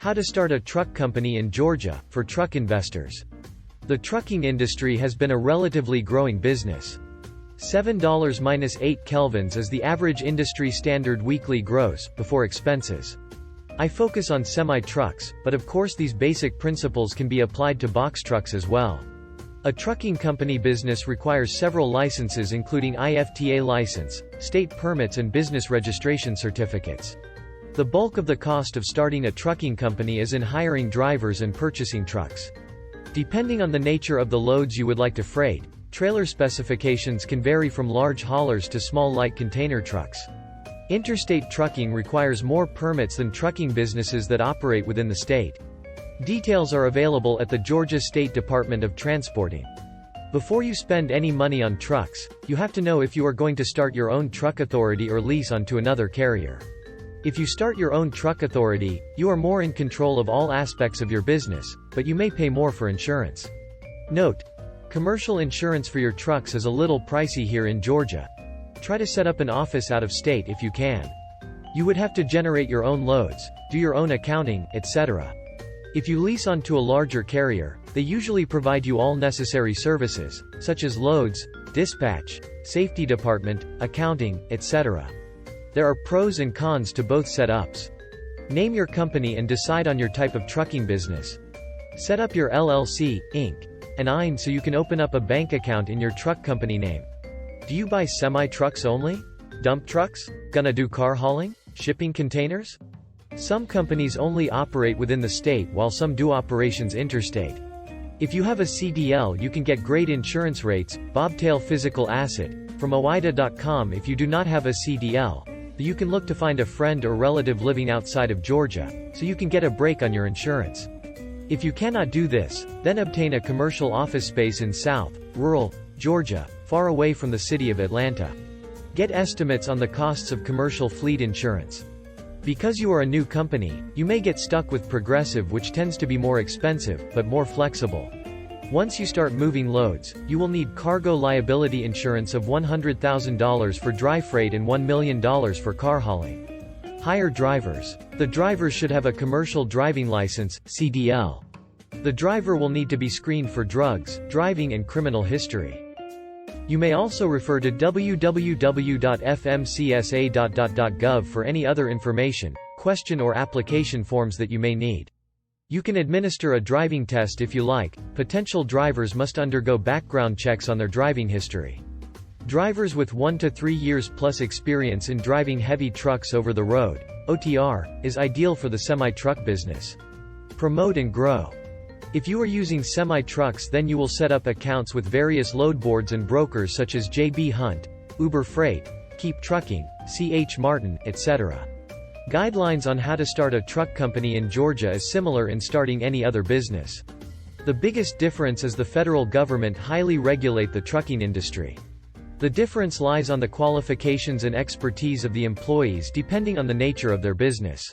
How to start a truck company in Georgia, for truck investors. The trucking industry has been a relatively growing business. $7-8 kelvins is the average industry standard weekly gross, before expenses. I focus on semi-trucks, but of course these basic principles can be applied to box trucks as well. A trucking company business requires several licenses including IFTA license, state permits and business registration certificates. The bulk of the cost of starting a trucking company is in hiring drivers and purchasing trucks. Depending on the nature of the loads you would like to freight, trailer specifications can vary from large haulers to small light container trucks. Interstate trucking requires more permits than trucking businesses that operate within the state. Details are available at the Georgia State Department of Transporting. Before you spend any money on trucks, you have to know if you are going to start your own truck authority or lease onto another carrier. If you start your own truck authority, you are more in control of all aspects of your business, but you may pay more for insurance. Note: commercial insurance for your trucks is a little pricey here in Georgia. Try to set up an office out of state if you can. You would have to generate your own loads, do your own accounting, etc. If you lease onto a larger carrier, they usually provide you all necessary services, such as loads, dispatch, safety department, accounting, etc. There are pros and cons to both setups. Name your company and decide on your type of trucking business. Set up your LLC, Inc. and IN so you can open up a bank account in your truck company name. Do you buy semi-trucks only? Dump trucks? Gonna do car hauling? Shipping containers? Some companies only operate within the state while some do operations interstate. If you have a CDL you can get great insurance rates. Bobtail Physical Asset, from oida.com. If you do not have a CDL, you can look to find a friend or relative living outside of Georgia, so you can get a break on your insurance. If you cannot do this, then obtain a commercial office space in South, rural, Georgia, far away from the city of Atlanta. Get estimates on the costs of commercial fleet insurance. Because you are a new company, you may get stuck with Progressive, which tends to be more expensive, but more flexible. Once you start moving loads, you will need cargo liability insurance of $100,000 for dry freight and $1 million for car hauling. Hire drivers. The drivers should have a commercial driving license, CDL. The driver will need to be screened for drugs, driving and criminal history. You may also refer to www.fmcsa.gov for any other information, question or application forms that you may need. You can administer a driving test if you like. Potential drivers must undergo background checks on their driving history. Drivers with 1 to 3 years plus experience in driving heavy trucks over the road, OTR, is ideal for the semi-truck business. Promote and grow. If you are using semi-trucks, then you will set up accounts with various load boards and brokers such as JB Hunt, Uber Freight, Keep Trucking, CH Martin, etc. Guidelines on how to start a truck company in Georgia is similar in starting any other business. The biggest difference is the federal government highly regulate the trucking industry. The difference lies on the qualifications and expertise of the employees depending on the nature of their business.